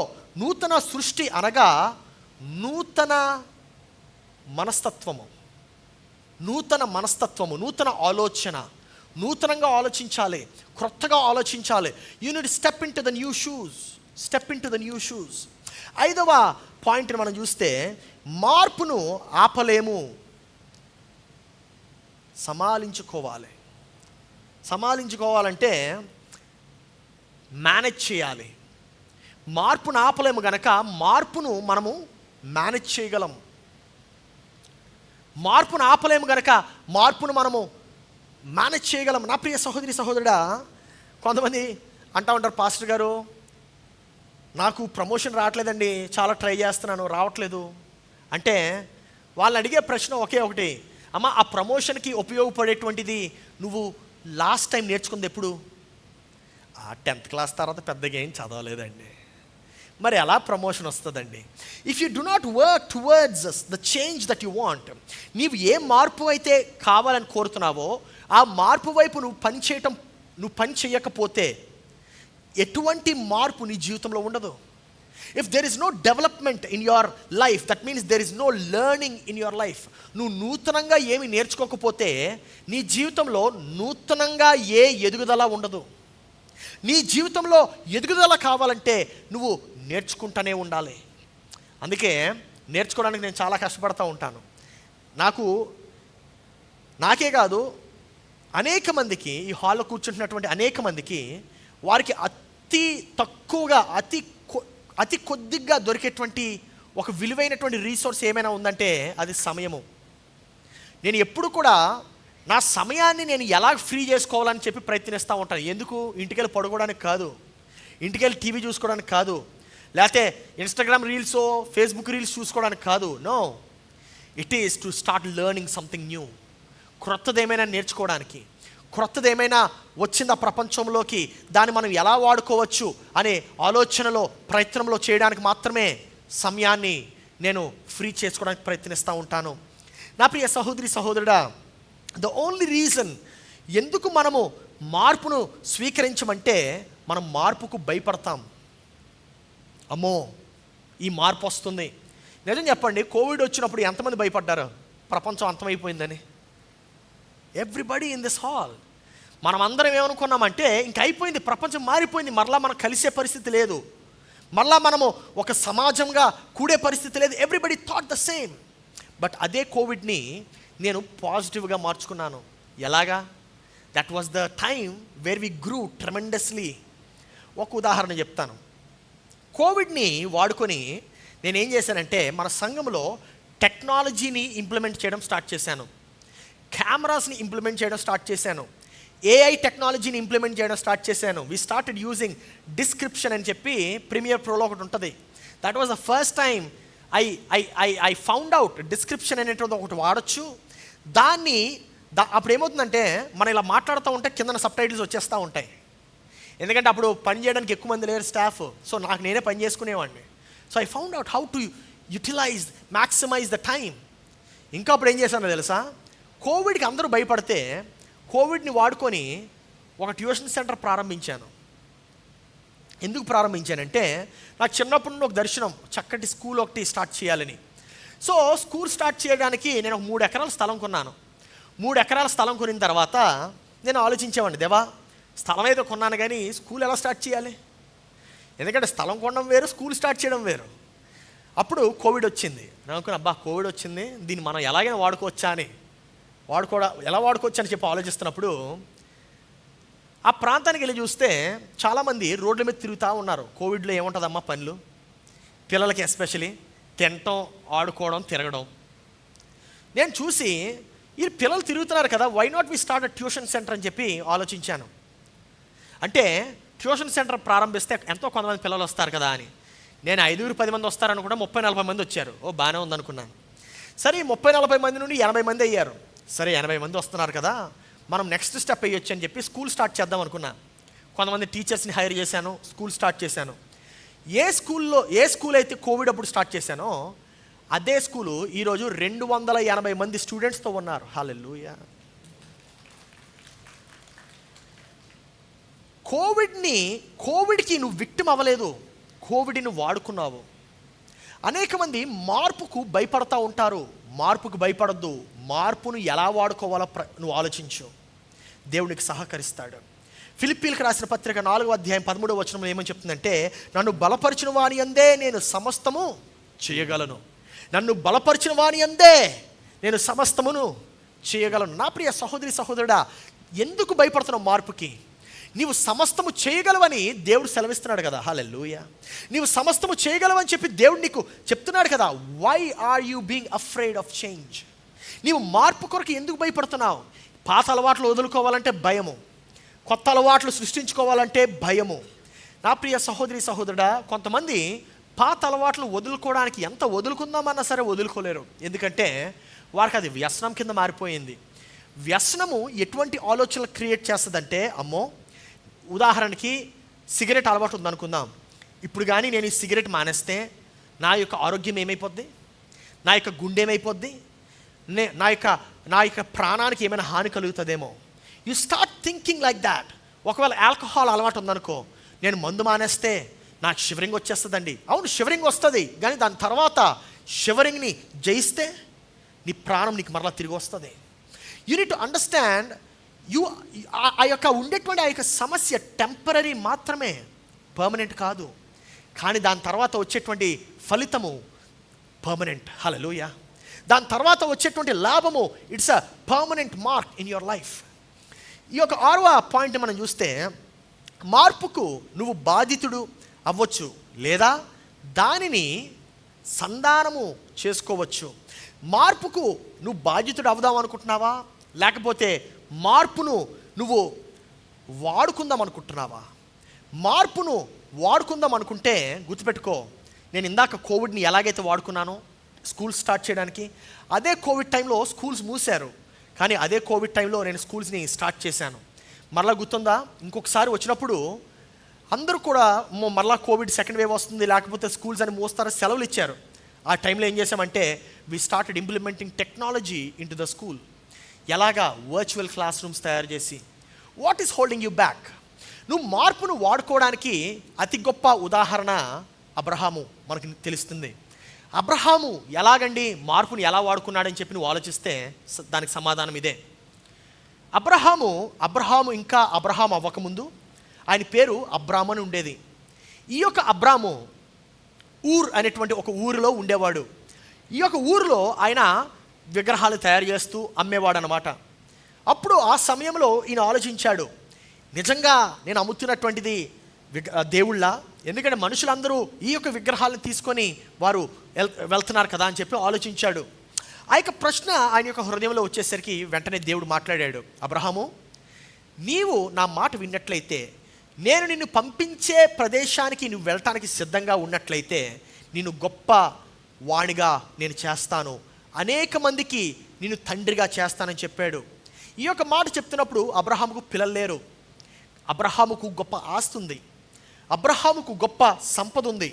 నూతన సృష్టి అనగా నూతన మనస్తత్వము, నూతన ఆలోచన. నూతనంగా ఆలోచించాలి, క్రొత్తగా ఆలోచించాలి. You need step in to the new shoes. 5వ పాయింట్ని మనం చూస్తే, మార్పును ఆపలేము, సమాలించుకోవాలంటే మేనేజ్ చేయాలి. మార్పును ఆపలేము గనక మార్పును మనము మేనేజ్ చేయగలం. మార్పును ఆపలేము గనక మార్పును మనము మేనేజ్ చేయగలం. నా ప్రియ సహోదరి సహోదరుడా, కొంతమంది అంటూ ఉంటారు, పాస్టర్ గారు నాకు ప్రమోషన్ రావట్లేదండి, చాలా ట్రై చేస్తున్నాను రావట్లేదు అంటే, వాళ్ళని అడిగే ప్రశ్న ఒకే ఒకటి, అమ్మ ఆ ప్రమోషన్కి ఉపయోగపడేటువంటిది నువ్వు లాస్ట్ టైం నేర్చుకుంది ఎప్పుడు? 10th క్లాస్ తర్వాత పెద్దగా ఏం చదవలేదండి. మరి ఎలా ప్రమోషన్ వస్తుందండి? If you do not work towards the change that you want, నీవు ఏ మార్పు అయితే కావాలని కోరుతున్నావో ఆ మార్పు వైపు నువ్వు పని చేయకపోతే ఎటువంటి మార్పు నీ జీవితంలో ఉండదు. If there is no development in your life, that means there is no learning in your life. నువ్వు నూతనంగా ఏమి నేర్చుకోకపోతే నీ జీవితంలో నూతనంగా ఏ ఎదుగుదల ఉండదు. నీ జీవితంలో ఎదుగుదల కావాలంటే నువ్వు నేర్చుకుంటూనే ఉండాలి. అందుకే నేర్చుకోవడానికి నేను చాలా కష్టపడుతూ ఉంటాను. నాకే కాదు, అనేక మందికి, ఈ హాల్లో కూర్చుంటున్నటువంటి అనేక మందికి, వారికి అతి తక్కువగా అతి కొద్దిగా దొరికేటువంటి ఒక విలువైనటువంటి రీసోర్స్ ఏమైనా ఉందంటే అది సమయము. నేను ఎప్పుడు కూడా నా సమయాన్ని నేను ఎలా ఫ్రీ చేసుకోవాలని చెప్పి ప్రయత్నిస్తూ ఉంటాను. ఎందుకు? ఇంటికెళ్ళి పడుకోవడానికి కాదు, ఇంటికెళ్ళి టీవీ చూసుకోవడానికి కాదు, లేకపోతే ఇన్స్టాగ్రామ్ రీల్స్, ఫేస్బుక్ రీల్స్ చూసుకోవడానికి కాదు. No, it is to start learning something new. క్రొత్తదేమైనా నేర్చుకోవడానికి, క్రొత్తదేమైనా వచ్చింది ఆ ప్రపంచంలోకి, దాన్ని మనం ఎలా వాడుకోవచ్చు అనే ఆలోచనలో ప్రయత్నంలో చేయడానికి మాత్రమే సమయాన్ని నేను ఫ్రీ చేసుకోవడానికి ప్రయత్నిస్తూ ఉంటాను. నా ప్రియ సహోదరి సహోదరుడా, ద ఓన్లీ రీజన్ ఎందుకు మనము మార్పును స్వీకరించమంటే మనం మార్పుకు భయపడతాం. అమ్మో ఈ మార్పు వస్తుంది. నిజం చెప్పండి, కోవిడ్ వచ్చినప్పుడు ఎంతమంది భయపడ్డారు? ప్రపంచం అంతమైపోయిందని. ఎవ్రీబడి ఇన్ దిస్ హాల్ మనం అందరం ఏమనుకున్నామంటే ఇంక అయిపోయింది, ప్రపంచం మారిపోయింది, మరలా మనం కలిసే పరిస్థితి లేదు, మరలా మనము ఒక సమాజంగా కూడే పరిస్థితి లేదు. Everybody thought the same. But అదే కోవిడ్ని నేను పాజిటివ్గా మార్చుకున్నాను. ఎలాగా? That was the time where we grew tremendously. ఒక ఉదాహరణ చెప్తాను. కోవిడ్ని వాడుకొని నేనేం చేశానంటే మన సంఘంలో టెక్నాలజీని ఇంప్లిమెంట్ చేయడం స్టార్ట్ చేశాను, కెమెరాస్ని ఇంప్లిమెంట్ చేయడం స్టార్ట్ చేశాను, ఏఐ టెక్నాలజీని ఇంప్లిమెంట్ చేయడం స్టార్ట్ చేశాను. వి స్టార్టెడ్ యూజింగ్ డిస్క్రిప్షన్ అని చెప్పి ప్రీమియర్ ప్రోలో ఒకటి ఉంటుంది. That was the first time I found out description అనేటువంటి ఒకటి వాడచ్చు. దాన్ని అప్పుడు ఏమవుతుందంటే మనం ఇలా మాట్లాడుతూ ఉంటే కింద సబ్ టైటిల్స్ వచ్చేస్తూ ఉంటాయి. ఎందుకంటే అప్పుడు పని చేయడానికి ఎక్కువ మంది లేరు స్టాఫ్, సో నాకు నేనే పని చేసుకునేవాడిని. So I found out how to utilize, maximize the time. ఇంకా అప్పుడు ఏం చేశానో తెలుసా, కోవిడ్కి అందరూ భయపడితే కోవిడ్ని వాడుకొని ఒక ట్యూషన్ సెంటర్ ప్రారంభించాను. ఎందుకు ప్రారంభించానంటే నాకు చిన్నప్పటి నుండి ఒక దర్శనం, చక్కటి స్కూల్ ఒకటి స్టార్ట్ చేయాలని. సో స్కూల్ స్టార్ట్ చేయడానికి నేను ఒక 3 ఎకరాల స్థలం కొన్నాను. 3 ఎకరాల స్థలం కొనిన తర్వాత నేను ఆలోచించేవాడిని, దేవా స్థలం అయితే కొన్నాను కానీ స్కూల్ ఎలా స్టార్ట్ చేయాలి? ఎందుకంటే స్థలం కొనడం వేరు, స్కూల్ స్టార్ట్ చేయడం వేరు. అప్పుడు కోవిడ్ వచ్చింది. నేను అనుకున్నా, అబ్బా కోవిడ్ వచ్చింది, దీన్ని మనం ఎలాగైనా వాడుకోవచ్చా అని ఎలా వాడుకోవచ్చా అని చెప్పి ఆలోచిస్తున్నప్పుడు ఆ ప్రాంతానికి వెళ్ళి చూస్తే చాలామంది రోడ్ల మీద తిరుగుతూ ఉన్నారు. కోవిడ్లో ఏముంటుందమ్మా పనులు, పిల్లలకి ఎస్పెషలీ తినటం, ఆడుకోవడం, తిరగడం. నేను చూసి ఈ పిల్లలు తిరుగుతున్నారు కదా, why not we start tuition centre అని చెప్పి ఆలోచించాను. అంటే ట్యూషన్ సెంటర్ ప్రారంభిస్తే ఎంతో కొంతమంది పిల్లలు వస్తారు కదా అని. నేను 5-10 మంది వస్తారని కూడా 30-40 మంది వచ్చారు. బాగానే ఉందనుకున్నాను. సరే 30-40 మంది నుండి 80 మంది అయ్యారు. సరే 80 మంది వస్తున్నారు కదా, మనం నెక్స్ట్ స్టెప్ వేయొచ్చు అని చెప్పి స్కూల్ స్టార్ట్ చేద్దాం అనుకున్నాను. కొంతమంది టీచర్స్ని హైర్ చేశాను, స్కూల్ స్టార్ట్ చేశాను. ఏ స్కూల్ అయితే కోవిడ్ అప్పుడు స్టార్ట్ చేశానో అదే స్కూలు ఈరోజు 280 మంది స్టూడెంట్స్తో ఉన్నారు. హల్లెలూయా. కోవిడ్కి నువ్వు విక్టిమ్ అవ్వలేదు, కోవిడ్ని వాడుకున్నావు. అనేక మంది మార్పుకు భయపడతా ఉంటారు. మార్పుకు భయపడద్దు, మార్పును ఎలా వాడుకోవాలో నువ్వు ఆలోచించు. దేవునికి సహకరిస్తాడు. ఫిలిప్పీలకు రాసిన పత్రిక 4:13 ఏమని చెప్తుందంటే, నన్ను బలపరిచిన వాని యందే నేను సమస్తము చేయగలను. నన్ను బలపరిచిన వాని యందే నేను సమస్తమును చేయగలను. నా ప్రియ సహోదరి సహోదరుడా, ఎందుకు భయపడుతున్నావు మార్పుకి? నీవు సమస్తము చేయగలవని దేవుడు సెలవిస్తున్నాడు కదా. హల్లెలూయా. నీవు సమస్తము చేయగలవని చెప్పి దేవుడు నీకు చెప్తున్నాడు కదా. Why are you being afraid of change? నీవు మార్పు కొరకు ఎందుకు భయపడుతున్నావు? పాత అలవాట్లు వదులుకోవాలంటే భయము, కొత్త అలవాట్లు సృష్టించుకోవాలంటే భయము. నా ప్రియ సహోదరి సహోదరుడా, కొంతమంది పాత అలవాట్లు వదులుకోవడానికి ఎంత వదులుకుందామన్నా సరే వదులుకోలేరు. ఎందుకంటే వారికి అది వ్యసనం కింద మారిపోయింది. వ్యసనము ఎటువంటి ఆలోచనలు క్రియేట్ చేస్తుందంటే, అమ్మో ఉదాహరణకి సిగరెట్ అలవాటు ఉందనుకుందాం. ఇప్పుడు కానీ నేను ఈ సిగరెట్ మానేస్తే నా యొక్క ఆరోగ్యం ఏమైపోద్ది, నా యొక్క గుండె ఏమైపోద్ది, నా యొక్క ప్రాణానికి ఏమైనా హాని కలుగుతుందేమో. You start thinking like that. ఒకవేళ ఆల్కహాల్ అలవాటు ఉందనుకో, నేను మందు మానేస్తే నాకు షివరింగ్ వచ్చేస్తుందండి. అవును, షివరింగ్ వస్తుంది, కానీ దాని తర్వాత షివరింగ్ని జయిస్తే నీ ప్రాణం నీకు మరలా తిరిగి వస్తుంది. యూ నీడ్ టు అండర్స్టాండ్, ఆ యొక్క ఉండేటువంటి ఆ యొక్క సమస్య టెంపరీ మాత్రమే, పర్మనెంట్ కాదు. కానీ దాని తర్వాత వచ్చేటువంటి ఫలితము పర్మనెంట్. హల్లెలూయా. దాని తర్వాత వచ్చేటువంటి లాభము it's a permanent mark in your life. ఈ యొక్క 6వ పాయింట్ మనం చూస్తే, మార్పుకు నువ్వు బాధితుడు అవ్వచ్చు లేదా దానిని సంధానము చేసుకోవచ్చు. మార్పుకు నువ్వు బాధితుడు అవుదాం అనుకుంటున్నావా, లేకపోతే మార్పును నువ్వు వాడుకుందాం అనుకుంటున్నావా? మార్పును వాడుకుందాం అనుకుంటే గుర్తుపెట్టుకో, నేను ఇందాక కోవిడ్ని ఎలాగైతే వాడుకున్నానో స్కూల్స్ స్టార్ట్ చేయడానికి, అదే కోవిడ్ టైంలో స్కూల్స్ మూసారు, కానీ అదే కోవిడ్ టైంలో నేను స్కూల్స్ని స్టార్ట్ చేశాను. మరలా గుర్తుందా, ఇంకొకసారి వచ్చినప్పుడు అందరూ కూడా మరలా కోవిడ్ సెకండ్ వేవ్ వస్తుంది, లేకపోతే స్కూల్స్ అని మోస్తారా సెలవులు ఇచ్చారు. ఆ టైంలో ఏం చేసామంటే, we started implementing technology into the school. ఎలాగా? వర్చువల్ క్లాస్ రూమ్స్ తయారు చేసి. What is holding you back? నువ్వు మార్పును వాడుకోవడానికి అతి గొప్ప ఉదాహరణ అబ్రహాము మనకి తెలుస్తుంది. అబ్రహాము ఎలాగండి మార్పుని ఎలా వాడుకున్నాడని చెప్పి నువ్వు ఆలోచిస్తే దానికి సమాధానం ఇదే. అబ్రహాము ఇంకా అబ్రహాం అవ్వకముందు ఆయన పేరు అబ్రాము అని ఉండేది. ఈ యొక్క అబ్రాము ఊర్ అనేటువంటి ఒక ఊరిలో ఉండేవాడు. ఈ యొక్క ఊరిలో ఆయన విగ్రహాలు తయారు చేస్తూ అమ్మేవాడు అనమాట. అప్పుడు ఆ సమయంలో ఈయన ఆలోచించాడు, నిజంగా నేను అమ్ముతున్నటువంటిది దేవుళ్ళ? ఎందుకంటే మనుషులందరూ ఈ యొక్క విగ్రహాలను తీసుకొని వారు వెళ్తున్నారు కదా అని చెప్పి ఆలోచించాడు. ఆ యొక్క ప్రశ్న ఆయన యొక్క హృదయంలో వచ్చేసరికి వెంటనే దేవుడు మాట్లాడాడు, అబ్రహాము, నీవు నా మాట విన్నట్లయితే, నేను నిన్ను పంపించే ప్రదేశానికి నువ్వు వెళ్ళటానికి సిద్ధంగా ఉన్నట్లయితే నిన్ను గొప్ప వాణిగా నేను చేస్తాను, అనేక మందికి నిన్ను తండ్రిగా చేస్తానని చెప్పాడు. ఈ యొక్క మాట చెప్తున్నప్పుడు అబ్రహాముకు పిల్లలు లేరు, అబ్రహాముకు గొప్ప ఆస్తి ఉంది, అబ్రహాముకు గొప్ప సంపద ఉంది.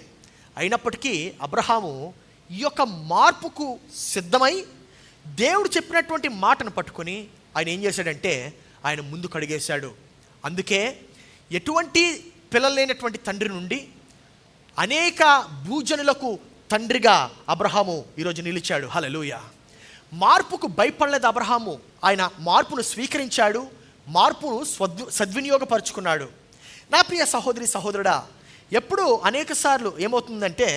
అయినప్పటికీ అబ్రహాము ఈ యొక్క మార్పుకు సిద్ధమై దేవుడు చెప్పినటువంటి మాటను పట్టుకొని ఆయన ఏం చేశాడంటే ఆయన ముందుకు అడిగేశాడు. అందుకే ఎటువంటి పిల్లలు లేనటువంటి తండ్రి నుండి అనేక భూజనులకు తండ్రిగా అబ్రహాము ఈరోజు నిలిచాడు. హల్లెలూయా. మార్పుకు భయపడలేదు అబ్రహాము. ఆయన మార్పును స్వీకరించాడు, మార్పును సద్వినియోగపరుచుకున్నాడు. నా ప్రియ సహోదరి సహోదరుడా, ఎప్పుడు అనేక సార్లు ఏమవుతుందంటే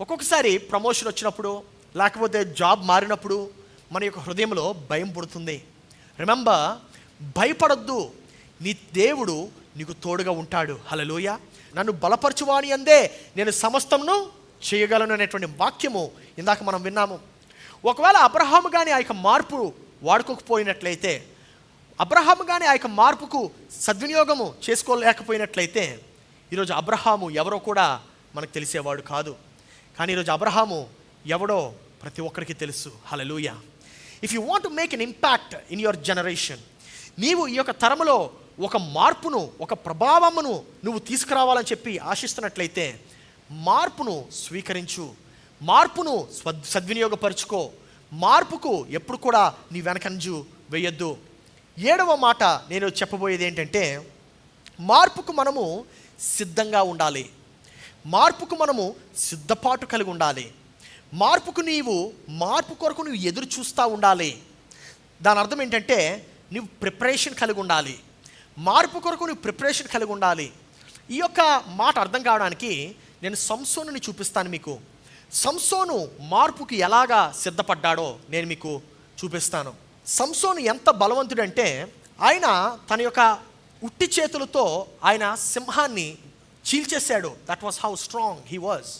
ఒక్కొక్కసారి ప్రమోషన్ వచ్చినప్పుడు లేకపోతే జాబ్ మారినప్పుడు మన యొక్క హృదయంలో భయం పుడుతుంది. రిమెంబర్, భయపడొద్దు, నీ దేవుడు నీకు తోడుగా ఉంటాడు. హల్లెలూయా. నన్ను బలపరచువాని అందే నేను సమస్తమును చేయగలను అనేటువంటి వాక్యము ఇందాక మనం విన్నాము. ఒకవేళ అబ్రహాము కానీ ఆ యొక్క మార్పు వాడుకోకపోయినట్లయితే, అబ్రహాము కానీ ఆ యొక్క మార్పుకు సద్వినియోగము చేసుకోలేకపోయినట్లయితే ఈరోజు అబ్రహాము ఎవరో కూడా మనకు తెలిసేవాడు కాదు. కానీ ఈరోజు అబ్రహాము ఎవడో ప్రతి ఒక్కరికి తెలుసు. Hallelujah. If you want to make an impact in your generation, నీవు ఈ యొక్క తరములో ఒక మార్పును, ఒక ప్రభావమును నువ్వు తీసుకురావాలని చెప్పి ఆశిస్తున్నట్లయితే మార్పును స్వీకరించు, మార్పును సద్వినియోగపరుచుకో, మార్పుకు ఎప్పుడు కూడా నీ వెనకంజు వేయొద్దు. 7వ మాట నేను చెప్పబోయేది ఏంటంటే, మార్పుకు మనము సిద్ధంగా ఉండాలి, మార్పుకు మనము సిద్ధపాటు కలిగి ఉండాలి, మార్పు కొరకు నువ్వు ఎదురు చూస్తూ ఉండాలి. దాని అర్థం ఏంటంటే నువ్వు ప్రిపరేషన్ కలిగి ఉండాలి, మార్పు కొరకు నువ్వు ప్రిపరేషన్ కలిగి ఉండాలి. ఈ యొక్క మాట అర్థం కావడానికి నేను సంసోనుని చూపిస్తాను మీకు. సంసోను మార్పుకి ఎలాగా సిద్ధపడ్డాడో నేను మీకు చూపిస్తాను. సంసోను ఎంత బలవంతుడంటే ఆయన తన యొక్క ఉట్టి చేతులతో ఆయన సింహాన్ని చీల్చేశాడు. That was how strong he was.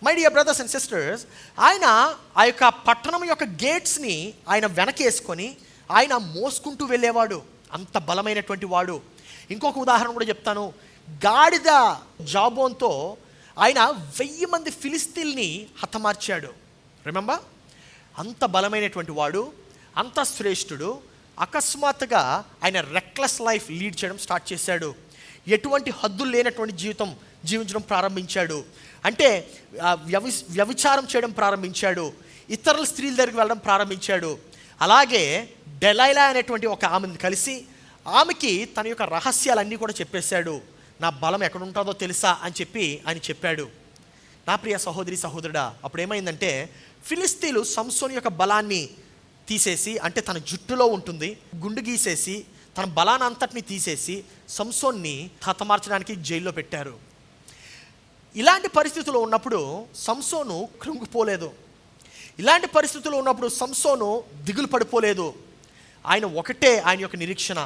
My dear brothers and sisters, ఆయన ఆ యొక్క పట్టణం యొక్క గేట్స్ని ఆయన వెనకేసుకొని ఆయన మోసుకుంటూ వెళ్ళేవాడు. అంత బలమైనటువంటి వాడు. ఇంకొక ఉదాహరణ కూడా చెప్తాను. గాడిద జాబోన్తో ఆయన 1000 మంది ఫిలిస్తీన్ని హతమార్చాడు. రిమెంబర్, అంత బలమైనటువంటి వాడు, అంత శ్రేష్ఠుడు. అకస్మాత్తుగా ఆయన రెక్లెస్ లైఫ్ లీడ్ చేయడం స్టార్ట్ చేశాడు. ఎటువంటి హద్దులు లేనటువంటి జీవితం జీవించడం ప్రారంభించాడు. అంటే వ్యభిచారం చేయడం ప్రారంభించాడు, ఇతరుల స్త్రీల దగ్గరికి వెళ్ళడం ప్రారంభించాడు. అలాగే డెలైలా అనేటువంటి ఒక ఆమెను కలిసి ఆమెకి తన యొక్క రహస్యాలన్నీ కూడా చెప్పేశాడు. నా బలం ఎక్కడ ఉంటుందో తెలుసా అని చెప్పి ఆయన చెప్పాడు. నా ప్రియ సహోదరి సహోదరుడా, అప్పుడు ఏమైందంటే ఫిలిస్తీన్లు సంసోను యొక్క బలాన్ని తీసేసి, అంటే తన జుట్టులో ఉంటుంది, గుండు గీసేసి తన బలాన్ని అంతటిని తీసేసి సంసోన్ని హతమార్చడానికి జైల్లో పెట్టారు. ఇలాంటి పరిస్థితుల్లో ఉన్నప్పుడు సంసోను కృంగిపోలేదు. ఇలాంటి పరిస్థితుల్లో ఉన్నప్పుడు సంసోను దిగులు పడిపోలేదు. ఆయన ఒకటే ఆయన యొక్క నిరీక్షణ,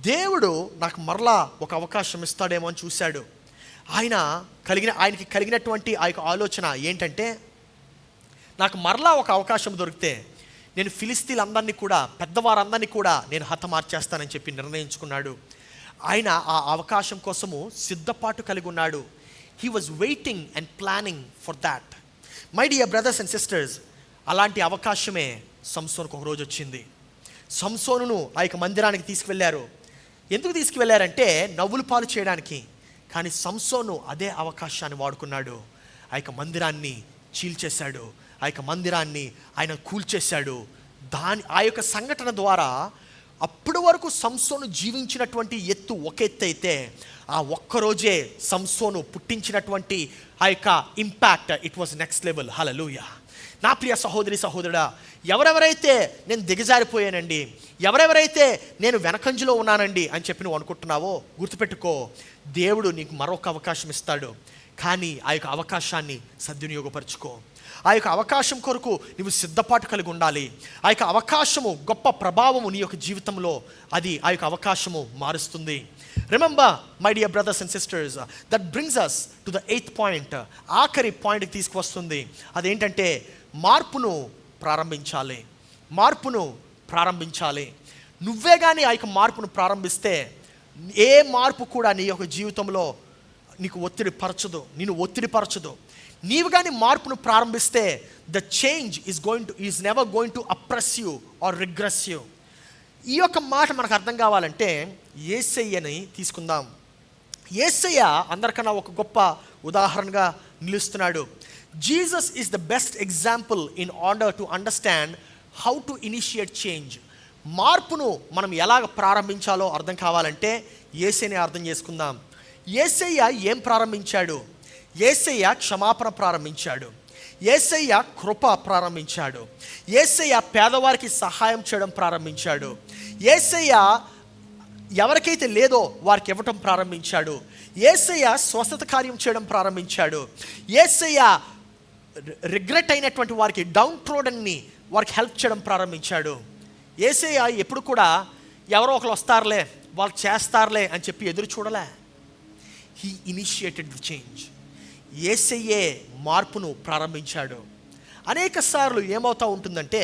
దేవుడు నాకు మరలా ఒక అవకాశం ఇస్తాడేమో అని చూశాడు. ఆయనకి కలిగినటువంటి ఆ యొక్క ఆలోచన ఏంటంటే, నాకు మరలా ఒక అవకాశం దొరికితే నేను ఫిలిస్తీన్లందరినీ కూడా, పెద్దవారందరినీ కూడా నేను హతమార్చేస్తానని చెప్పి నిర్ణయించుకున్నాడు. ఆయన ఆ అవకాశం కోసము సిద్ధపాటు కలిగి ఉన్నాడు. He was waiting and planning for that. My dear brothers and sisters, అలాంటి అవకాశమే సంసోనుకు ఒక రోజు వచ్చింది. సంసోనును ఆ యొక్క మందిరానికి తీసుకువెళ్ళారు. ఎందుకు తీసుకువెళ్ళారంటే నవ్వులు పాలు చేయడానికి. కానీ సంసోను అదే అవకాశాన్ని వాడుకున్నాడు. ఆ యొక్క మందిరాన్ని చీల్చేశాడు, ఆ యొక్క మందిరాన్ని ఆయన కూల్చేశాడు. ఆ యొక్క సంఘటన ద్వారా అప్పటి వరకు సంసోను జీవించినటువంటి ఎత్తు ఒక ఎత్తు అయితే, ఆ ఒక్కరోజే సంసోను పుట్టించినటువంటి ఆ యొక్క impact, it was next level. Hallelujah. నా ప్రియ సహోదరి సహోదరుడా, ఎవరెవరైతే నేను దిగజారిపోయానండి, ఎవరెవరైతే నేను వెనకంజలో ఉన్నానండి అని చెప్పి నువ్వు అనుకుంటున్నావో, గుర్తుపెట్టుకో, దేవుడు నీకు మరొక అవకాశం ఇస్తాడు. కానీ ఆ యొక్క అవకాశాన్ని సద్వినియోగపరచుకో. ఆ యొక్క అవకాశం కొరకు నువ్వు సిద్ధపాటు కలిగి ఉండాలి. ఆ యొక్క అవకాశము గొప్ప ప్రభావము నీ యొక్క జీవితంలో ఆ యొక్క అవకాశము మారుస్తుంది. Remember my dear brothers and sisters, that brings us to the 8th point. ఆఖరి పాయింట్కి తీసుకువస్తుంది. అదేంటంటే మార్పును ప్రారంభించాలి. మార్పును ప్రారంభించాలి. నువ్వే కానీ ఆ యొక్క మార్పును ప్రారంభిస్తే ఏ మార్పు కూడా నీ యొక్క జీవితంలో నీకు నిన్ను ఒత్తిడిపరచదు. నీవు కానీ మార్పును ప్రారంభిస్తే the change is never going to oppress you or regress you. ఈ యొక్క మాట మనకు అర్థం కావాలంటే యేసయ్యని తీసుకుందాం. యేసయ్య అందరికన్నా ఒక గొప్ప ఉదాహరణగా నిలుస్తున్నాడు. Jesus is the best example in order to understand how to initiate change. మార్పును మనం ఎలాగ ప్రారంభించాలో అర్థం కావాలంటే యేసయ్యని అర్థం చేసుకుందాం. యేసయ్య ఏం ప్రారంభించాడు? యేసయ్య క్షమాపణ ప్రారంభించాడు. యేసయ్య కృప ప్రారంభించాడు. యేసయ్య పేదవారికి సహాయం చేయడం ప్రారంభించాడు. యేసయ్య ఎవరికైతే లేదో వారికి ఇవ్వటం ప్రారంభించాడు. యేసయ్య స్వస్థత కార్యం చేయడం ప్రారంభించాడు. యేసయ్య రిగ్రెట్ అయినటువంటి వారికి, డౌన్ ట్రోడన్ని వారికి హెల్ప్ చేయడం ప్రారంభించాడు. యేసయ్య ఎప్పుడు కూడా ఎవరో ఒకరు వస్తారులే, వాళ్ళు చేస్తారులే అని చెప్పి ఎదురు చూడలే. He initiated the change. యేసయ్యే మార్పును ప్రారంభించాడు. అనేక సార్లు ఏమవుతూ ఉంటుందంటే,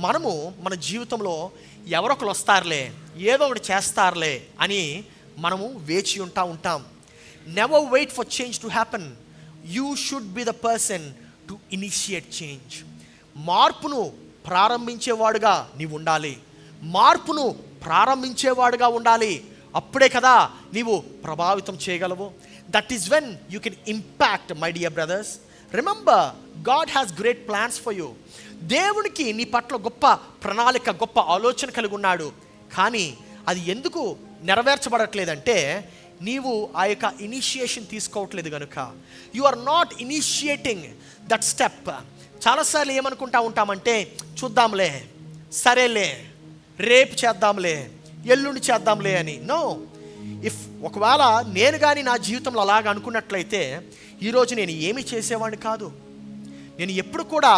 మనము మన జీవితంలో ఎవరొకరు వస్తారులే, ఏదో ఒకటి చేస్తారులే అని మనము వేచి ఉంటాం. Never wait for change to happen. You should be the person to initiate change. మార్పును ప్రారంభించేవాడుగా నీవు ఉండాలి. మార్పును ప్రారంభించేవాడుగా ఉండాలి. అప్పుడే కదా నీవు ప్రభావితం చేయగలవు. That is when you can impact, my dear brothers. Remember, God has great plans for you. దేవునికి నీ పట్ల గొప్ప ప్రణాళిక, గొప్ప ఆలోచన కలిగి ఉన్నాడు. కానీ అది ఎందుకు నెరవేర్చబడట్లేదంటే, నీవు ఆ యొక్క ఇనిషియేషన్ తీసుకోవట్లేదు కనుక. You are not initiating that step. చాలాసార్లు ఏమనుకుంటా ఉంటామంటే, చూద్దాంలే, సరేలే, రేపు చేద్దాంలే, ఎల్లుండి చేద్దాంలే అని. నో, ఒకవేళ నేను కానీ నా జీవితంలో అలాగ అనుకున్నట్లయితే ఈరోజు నేను ఏమీ చేసేవాడిని కాదు. నేను ఎప్పుడు కూడా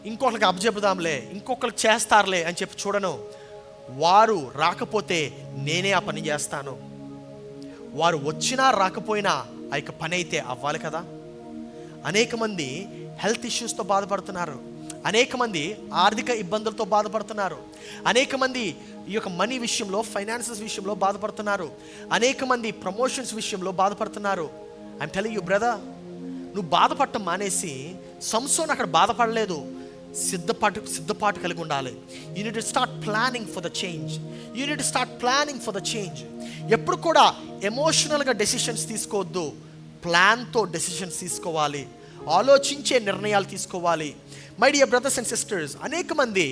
ఇంకొకరికి అప్పచెబుదాంలే, ఇంకొకరికి చేస్తారులే అని చెప్పి చూడను. వారు రాకపోతే నేనే ఆ పని చేస్తాను. వారు వచ్చినా రాకపోయినా ఆ యొక్క పని అయితే అవ్వాలి కదా. అనేక మంది హెల్త్ ఇష్యూస్తో బాధపడుతున్నారు. అనేక మంది ఆర్థిక ఇబ్బందులతో బాధపడుతున్నారు. అనేక మంది ఈ యొక్క మనీ విషయంలో, ఫైనాన్సెస్ విషయంలో బాధపడుతున్నారు. అనేక మంది ప్రమోషన్స్ విషయంలో బాధపడుతున్నారు. ఐఎమ్ టెల్లింగ్ యూ బ్రదర్, నువ్వు బాధపడటం మానేసి, సంసోన్ అక్కడ బాధపడలేదు, సిద్ధపాటు కలిగి ఉండాలి. You need to start planning for the change. You need to start planning for the change. ఎప్పుడు కూడా ఎమోషనల్గా డెసిషన్స్ తీసుకోవద్దు, ప్లాన్తో డెసిషన్స్ తీసుకోవాలి, ఆలోచించే నిర్ణయాలు తీసుకోవాలి. My dear brothers and sisters, అనేక మంది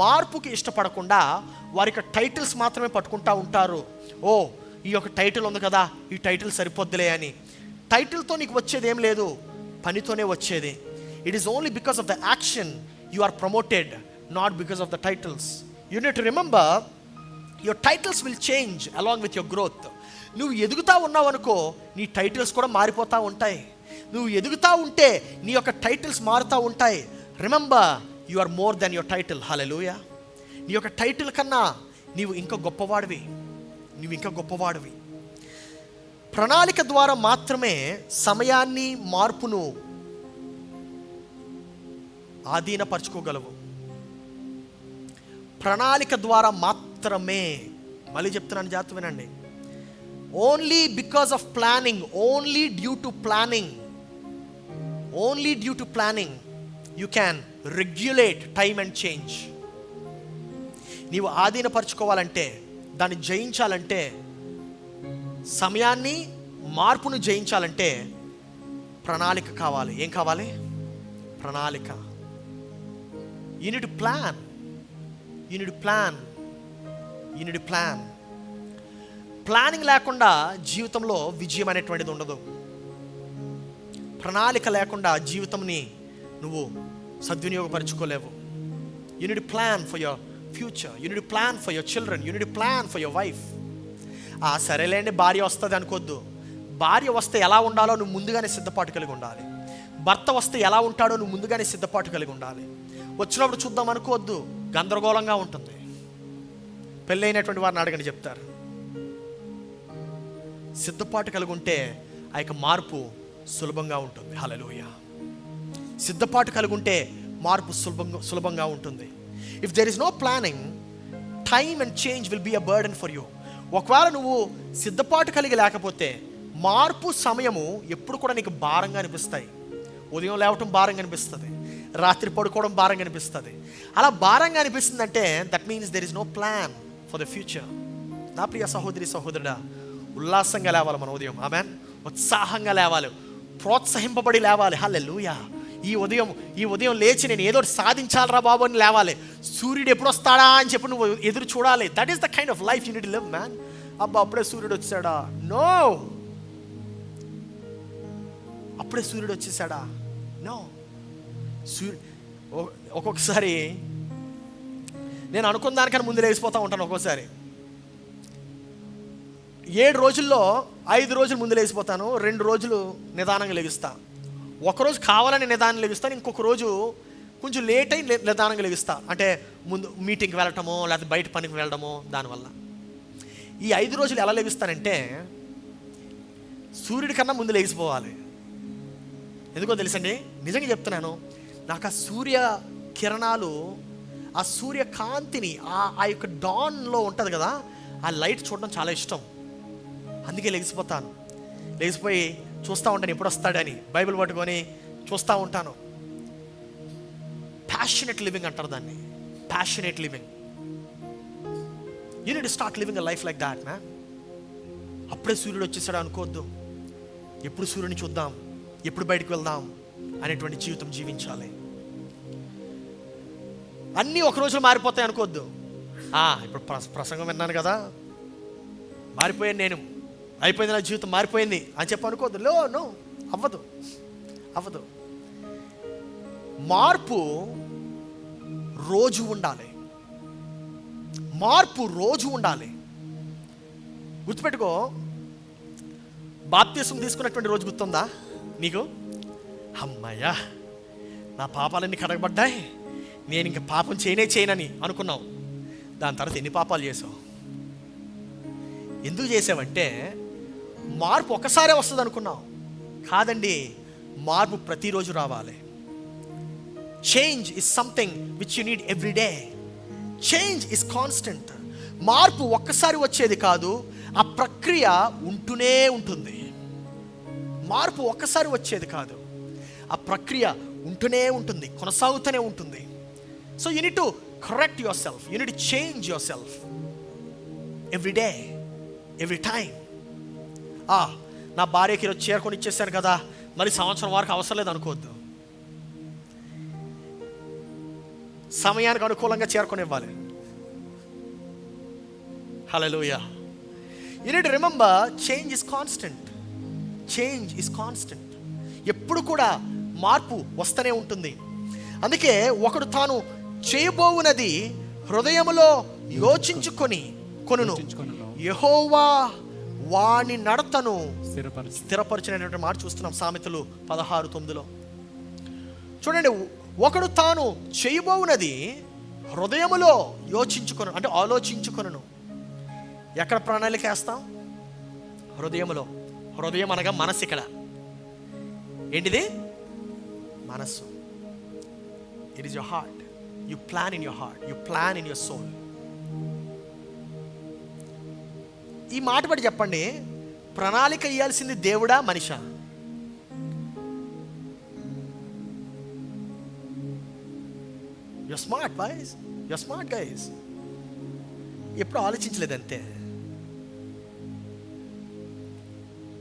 మార్పుకి ఇష్టపడకుండా వారి యొక్క టైటిల్స్ మాత్రమే పట్టుకుంటూ ఉంటారు. ఓ, ఈ యొక్క టైటిల్ ఉంది కదా, ఈ టైటిల్ సరిపోద్దులే అని. టైటిల్తో నీకు వచ్చేది ఏం లేదు, పనితోనే వచ్చేది. It is only because of the action you are promoted, not because of the titles. You need to remember, your titles will change along with your growth. నువ్వు ఎదుగుతూ ఉన్నావు అనుకో, నీ టైటిల్స్ కూడా మారిపోతూ ఉంటాయి. నువ్వు ఎదుగుతూ ఉంటే నీ యొక్క టైటిల్స్ మారుతూ ఉంటాయి. Remember, you are more than your title. Hallelujah. నీ యొక్క టైటిల్ కన్నా నీవు ఇంకా గొప్పవాడివి. ప్రణాళిక ద్వారా మాత్రమే సమయాన్ని, మార్పును ఆధీనపరచుకోగలవు. ప్రణాళిక ద్వారా మాత్రమే. మళ్ళీ చెప్తున్నాను, జాగ్రత్త వినండి. Only because of planning, only due to planning you can regulate time and change. నీవు ఆధీనపరచుకోవాలంటే, దాన్ని జయించాలంటే, సమయాన్ని, మార్పును జయించాలంటే ప్రణాళిక కావాలి. ఏం కావాలి? ప్రణాళిక. You need to plan. Planning లేకుండా జీవితంలో విజయం అనేటువంటిది ఉండదు. ప్రణాళిక లేకుండా జీవితంని నువ్వు సద్వినియోగపరచుకోలేవు. You need to plan for your future. You need to plan for your children. You need to plan for your wife. సరేలేండి, భార్య వస్తుంది అనుకోద్దు. భార్య వస్తే ఎలా ఉండాలో నువ్వు ముందుగానే సిద్ధపాటు కలిగి ఉండాలి. భర్త వస్తే ఎలా ఉంటాడో నువ్వు ముందుగానే సిద్ధపాటు కలిగి ఉండాలి. వచ్చినప్పుడు చూద్దాం అనుకోవద్దు, గందరగోళంగా ఉంటుంది. పెళ్ళైనటువంటి వారిని అడగని చెప్తారు. సిద్ధపాటు కలిగి ఉంటే ఆ యొక్క మార్పు సులభంగా ఉంటుంది. హల్లెలూయా. సిద్ధపాటు కలిగి ఉంటే మార్పు సులభంగా ఉంటుంది. If there is no planning, time and change will be a burden for you. ఒకవేళ నువ్వు సిద్ధపాటు కలిగి లేకపోతే మార్పు, సమయము ఎప్పుడు కూడా నీకు భారంగా అనిపిస్తాయి. ఉదయం లేవటం భారంగా అనిపిస్తుంది, రాత్రి పడుకోవడం భారంగా అనిపిస్తుంది. అలా భారంగా అనిపిస్తుందంటే that means there is no plan for the future. నా ప్రియ సహోదరి, సహోదరుడా, ఉల్లాసంగా లేవాలి మన ఉదయం. ఆమేన్. ఉత్సాహంగా లేవాలి, ప్రోత్సహింపబడి లేవాలి. హల్లెలూయా. ఈ ఉదయం లేచి నేను ఏదో సాధించాలరా బాబు అని లేవాలి. సూర్యుడు ఎప్పుడు వస్తాడా అని చెప్పి నువ్వు ఎదురు చూడాలి. That is the kind of life you need to live man. అబ్బా అప్పుడే సూర్యుడు వచ్చాడా? నో. అప్పుడే సూర్యుడు వచ్చేసాడా? నో. ఒక్కొక్కసారి నేను అనుకున్న దానికన్నా ముందు లేచిపోతూ ఉంటాను. ఒక్కోసారి 7 రోజుల్లో 5 రోజులు ముందు లేచిపోతాను, 2 రోజులు నిదానంగా లెగుస్తా. ఒకరోజు కావాలని నిదానంగా లెగుస్తాను, ఇంకొక రోజు కొంచెం లేట్ అయి నిదానంగా లెగుస్తా. అంటే ముందు మీటింగ్కి వెళ్ళటమో లేకపోతే బయట పనికి వెళ్ళడమో దానివల్ల. ఈ 5 రోజులు ఎలా లెగుస్తానంటే సూర్యుడి కన్నా ముందు లేచిపోవాలి. ఎందుకో తెలుసండి, నిజంగా చెప్తున్నాను. నాకు ఆ సూర్య కిరణాలు, ఆ సూర్య కాంతిని, ఆ యొక్క డాన్లో ఉంటుంది కదా, ఆ లైట్ చూడడం చాలా ఇష్టం. అందుకే లెగిసిపోతాను. లేచిపోయి చూస్తూ ఉంటాను ఎప్పుడు వస్తాడని. బైబిల్ పట్టుకొని చూస్తూ ఉంటాను. ప్యాషనేట్ లివింగ్ అంటారు దాన్ని, passionate living. You need to start living a life like that man. అప్పుడే సూర్యుడు వచ్చేసాడు అనుకోవద్దు. ఎప్పుడు సూర్యుని చూద్దాం, ఎప్పుడు బయటకు వెళ్దాం అనేటువంటి జీవితం జీవించాలి. అన్నీ ఒక రోజులో మారిపోతాయి అనుకోవద్దు. ఇప్పుడు ప్రసంగం విన్నాను కదా, మారిపోయాను నేను, అయిపోయింది, నా జీవితం మారిపోయింది అని చెప్పి అనుకోవద్దు. నో, అవ్వదు. మార్పు రోజు ఉండాలి. గుర్తుపెట్టుకో, బాప్తిసం తీసుకున్నటువంటి రోజు గుర్తుందా నీకు? అమ్మయ్యా, నా పాపాలన్నీ కడగబడ్డాయి, నేను ఇంక పాపం చేయనని అనుకున్నావు. దాని తర్వాత ఎన్ని పాపాలు చేసావు? ఎందుకు చేసావంటే మార్పు ఒక్కసారే వస్తుంది అనుకున్నావు. కాదండి, మార్పు ప్రతిరోజు రావాలి. Change is something which you need every day. Change is constant. మార్పు ఒక్కసారి వచ్చేది కాదు, ఆ ప్రక్రియ ఉంటూనే ఉంటుంది. మార్పు ఒక్కసారి వచ్చేది కాదు, ఆ ప్రక్రియ ఉంటూనే ఉంటుంది, కొనసాగుతూనే ఉంటుంది. So you need to correct your self, you need to change your self every day, every time. నా భార్యకి ఈరోజు చేరుకొని ఇచ్చేసాను కదా, మరి సంవత్సరం వరకు అవసరం లేదు అనుకోవద్దు. సమయానికి అనుకూలంగా చేరుకొని ఇవ్వాలి. Hallelujah. You need to remember, change is constant. ఎప్పుడు కూడా మార్పు వస్తూనే ఉంటుంది. అందుకే ఒకడు తాను చేయబోవునది హృదయములో యోచించుకొనును, యెహోవా వాని నడతను స్థిరపరిచినటువంటి మాట చూస్తున్నాం సామెతలు 16:9. చూడండి, ఒకడు తాను చేయబోవునది హృదయములో యోచించుకొను, అంటే ఆలోచించుకొనును. ఎక్కడ ప్రణాళిక వేస్తాం? హృదయములో. హృదయం అనగా మనసు. ఇక్కడ ఏంటిది? మనస్సు. It is your heart. You plan in your heart, you plan in your soul. ఈ మాట బట్టి చెప్పండి, ప్రణాళిక ఇయ్యాల్సింది దేవుడా మనిషా? You're smart guys. ఎప్పుడు ఆలోచించలేదంతే.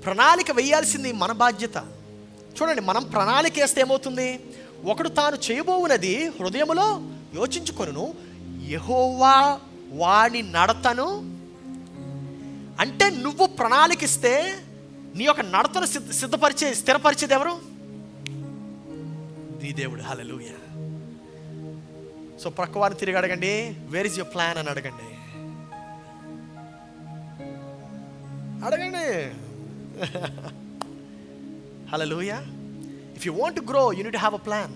ప్రణాళిక వేయాల్సింది మన బాధ్యత. చూడండి, మనం ప్రణాళిక వేస్తే ఏమవుతుంది? ఒకడు తాను చేయబోవునది హృదయములో యోచించుకొనును, యెహోవా వాని నడతను. అంటే నువ్వు ప్రణాళికిస్తే నీ యొక్క నడతను స్థిరపరిచేది ఎవరు? నీ దేవుడు. హల్లెలూయా. సో ప్రక్కవారిని తిరిగి అడగండి, వేర్ ఇస్ యువర్ ప్లాన్ అని అడగండి. హల్లెలూయా. If you want to grow, you need to have a plan.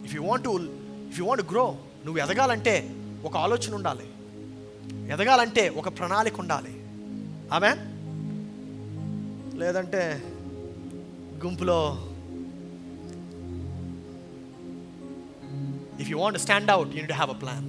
If you want to grow, నువ్వు ఎదగాలంటే ఒక ఆలోచన ఉండాలి, ఎదగాలంటే ఒక ప్రణాళిక ఉండాలి. ఆమేన్. లేదంటే గుంపులో if you want to stand out, you need to have a plan.